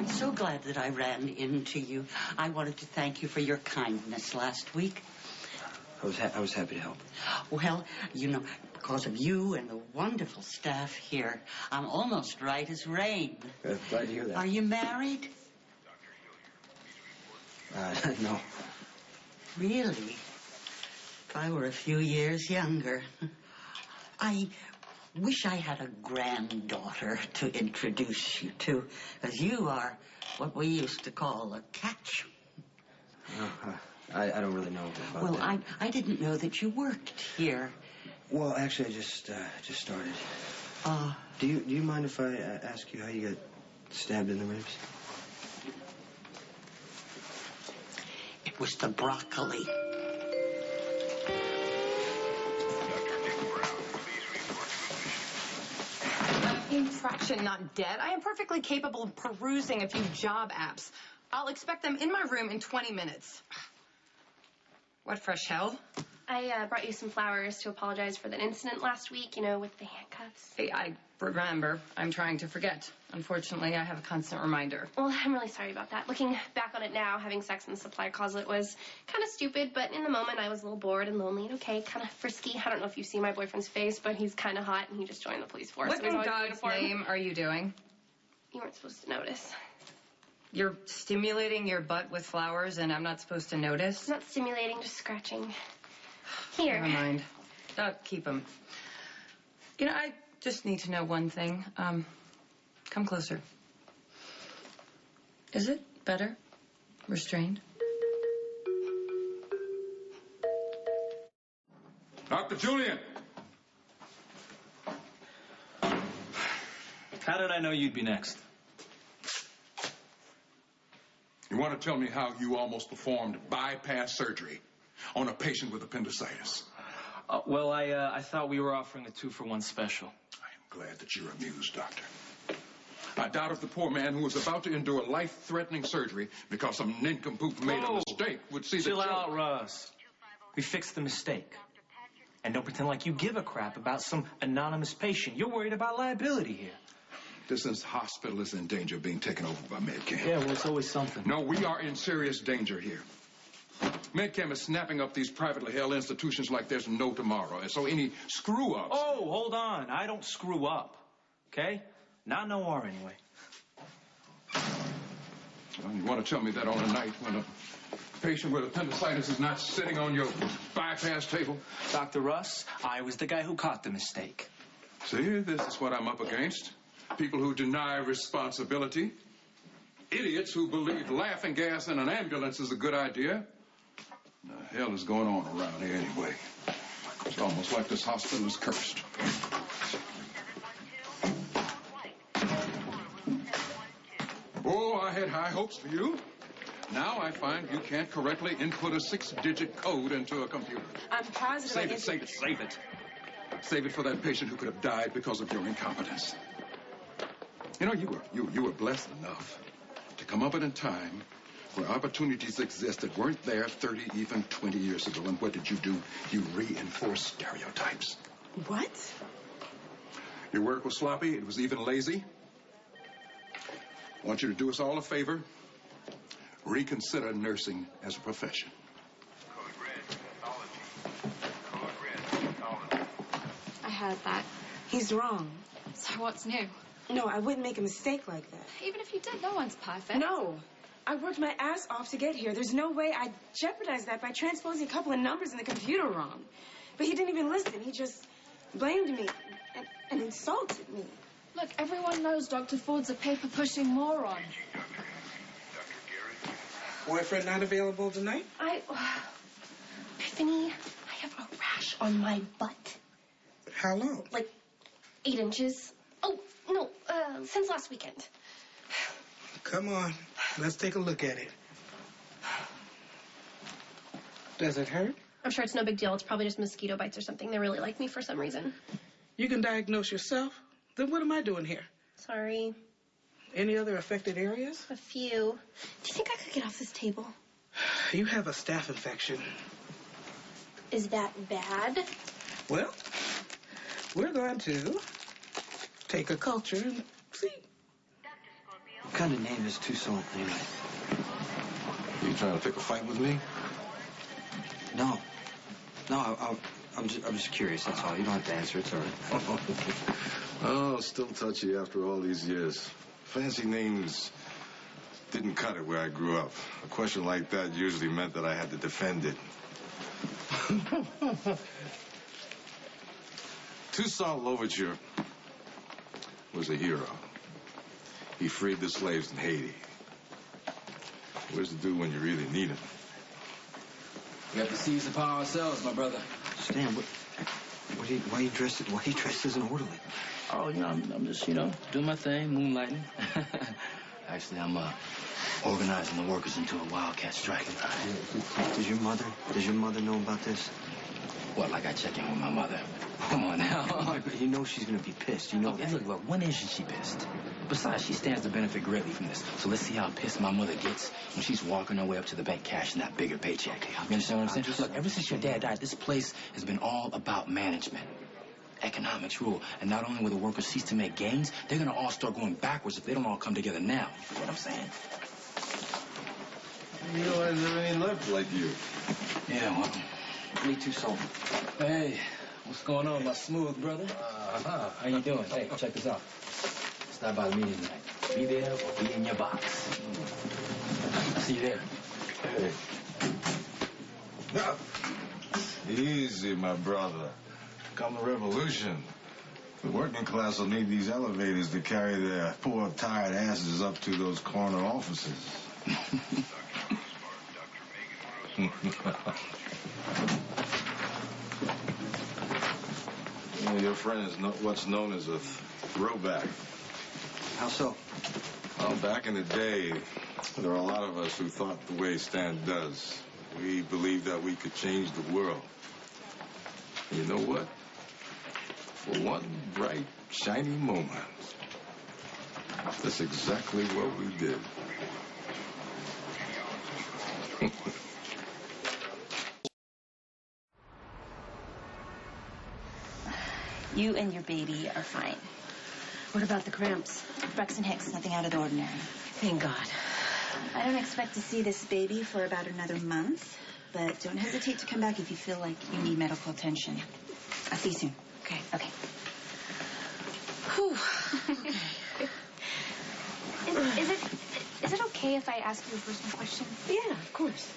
I'm so glad that I ran into you. I wanted to thank you for your kindness last week. I was happy to help. Well, you know, because of you and the wonderful staff here, I'm almost right as rain. Glad to hear that. Are you married? No. Really? If I were a few years younger. I wish I had a granddaughter to introduce you to, because you are what we used to call a catch. I don't really know about that. Well, I didn't know that you worked here. Well, actually, I just started. Do you mind if I ask you how you got stabbed in the ribs? It was the broccoli. Infraction, not dead. I am perfectly capable of perusing a few job apps. I'll expect them in my room in 20 minutes. What fresh hell? I brought you some flowers to apologize for that incident last week, you know, with the handcuffs. Hey, I remember. I'm trying to forget. Unfortunately, I have a constant reminder. Well, I'm really sorry about that. Looking back on it now, having sex in the supply closet was kind of stupid, but in the moment I was a little bored and lonely and okay, kind of frisky. I don't know if you see my boyfriend's face, but he's kind of hot and he just joined the police force. What in God's name are you doing? You weren't supposed to notice. You're stimulating your butt with flowers and I'm not supposed to notice? Not stimulating, just scratching. Here. Never mind. Keep them. You know, I just need to know one thing. Come closer. Is it better? Restrained? Dr. Julian! How did I know you'd be next? You want to tell me how you almost performed bypass surgery on a patient with appendicitis? Well, I thought we were offering a 2-for-1 special. I am glad that you're amused, Doctor. I doubt if the poor man who was about to endure life-threatening surgery because some nincompoop made a mistake would see the Chill out, Russ. We fixed the mistake. And don't pretend like you give a crap about some anonymous patient. You're worried about liability here. This hospital is in danger of being taken over by Medcam. Yeah, well, it's always something. No, we are in serious danger here. Medcam is snapping up these privately held institutions like there's no tomorrow. And so any screw-ups... Oh, hold on. I don't screw up. Okay? Not no more, anyway. Well, you want to tell me that on a night when a patient with appendicitis is not sitting on your bypass table? Dr. Russ, I was the guy who caught the mistake. See, this is what I'm up against. People who deny responsibility. Idiots who believe laughing gas in an ambulance is a good idea. The hell is going on around here anyway? It's almost like this hospital is cursed. Oh, I had high hopes for you. Now I find you can't correctly input a 6-digit code into a computer. I'm positive. Save it. Save it for that patient who could have died because of your incompetence. You know, you were blessed enough to come up at a time where opportunities exist that weren't there 30, even 20 years ago. And what did you do? You reinforced stereotypes. What? Your work was sloppy. It was even lazy. I want you to do us all a favor. Reconsider nursing as a profession. I heard that. He's wrong. So what's new? No, I wouldn't make a mistake like that. Even if you did, no one's perfect. No. I worked my ass off to get here. There's no way I'd jeopardize that by transposing a couple of numbers in the computer wrong. But he didn't even listen. He just blamed me and insulted me. Look, everyone knows Dr. Ford's a paper-pushing moron. Boyfriend not available tonight? Tiffany, I have a rash on my butt. How long? Like 8 inches. Oh, no, since last weekend. Come on, let's take a look at it. Does it hurt? I'm sure it's no big deal. It's probably just mosquito bites or something. They really like me for some reason. You can diagnose yourself. Then what am I doing here? Sorry. Any other affected areas? A few. Do you think I could get off this table? You have a staph infection. Is that bad? Well, we're going to take a culture and see. kind of name is Toussaint, anyway? You trying to pick a fight with me? No. No, I'm just curious, that's all. You don't have to answer, it's all right. Oh, still touchy after all these years. Fancy names didn't cut it where I grew up. A question like that usually meant that I had to defend it. Toussaint Louverture was a hero. He freed the slaves in Haiti. Where's the dude when you really need him? We have to seize the power ourselves, my brother. Stan, why you dressed as an orderly? Oh, I'm just, doing my thing, moonlighting. Actually, I'm organizing the workers into a wildcat strike. Does your mother know about this? What, like I check in with my mother? Come on now. You know she's gonna be pissed. You know Okay, that. look, when isn't she pissed? Besides, she stands to benefit greatly from this. So let's see how pissed my mother gets when she's walking her way up to the bank cashing that bigger paycheck. You understand what I'm saying? Look, ever since your dad died, this place has been all about management. Economics rule. And not only will the workers cease to make gains, they're gonna all start going backwards if they don't all come together now. You know what I'm saying? You know, I never ain't left like you. Yeah, well, Me too, Salt. hey, what's going on, my smooth brother? How you doing? Hey, check this out. Stop by the meeting tonight. Be there or be in your box. See you there. Hey. No. Easy, my brother. Come the revolution, the working class will need these elevators to carry their poor, tired asses up to those corner offices. Your friend is what's known as a throwback. How so? Well, back in the day, there were a lot of us who thought the way Stan does. We believed that we could change the world. And you know what? For one bright, shiny moment, that's exactly what we did. You and your baby are fine. What about the cramps? Rex and Hicks, nothing out of the ordinary. Thank God. I don't expect to see this baby for about another month, but don't hesitate to come back if you feel like you need medical attention. I'll see you soon. Okay. Okay. Whew. Okay. Is it okay if I ask you a personal question? Yeah, of course.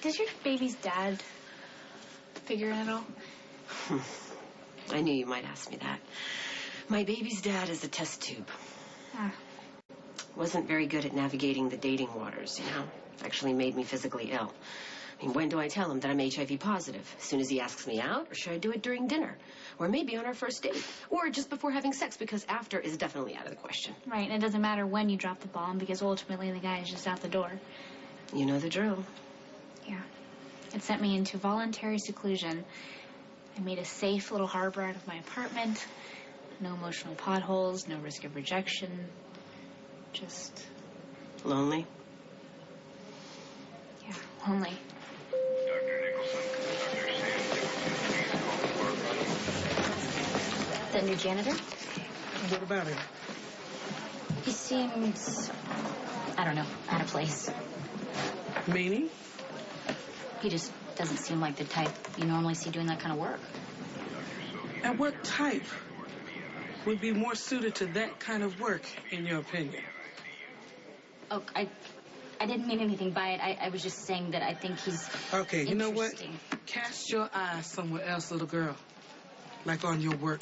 Does your baby's dad figure in at all? I knew you might ask me that. My baby's dad is a test tube. Ah. Wasn't very good at navigating the dating waters, Actually made me physically ill. I mean, when do I tell him that I'm HIV positive? As soon as he asks me out? Or should I do it during dinner? Or maybe on our first date? Or just before having sex, because after is definitely out of the question. Right, and it doesn't matter when you drop the bomb, because ultimately the guy is just out the door. You know the drill. Yeah. It sent me into voluntary seclusion. I made a safe little harbor out of my apartment. No emotional potholes, no risk of rejection. Just... Lonely? Yeah, lonely. The new janitor? What about him? He seems, I don't know, out of place. Meaning? He just doesn't seem like the type you normally see doing that kind of work. And what type would be more suited to that kind of work, in your opinion? Oh, I didn't mean anything by it. I was just saying that I think he's Okay, you know what? interesting. Cast your eyes somewhere else, little girl. Like on your work.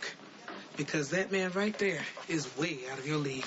Because that man right there is way out of your league.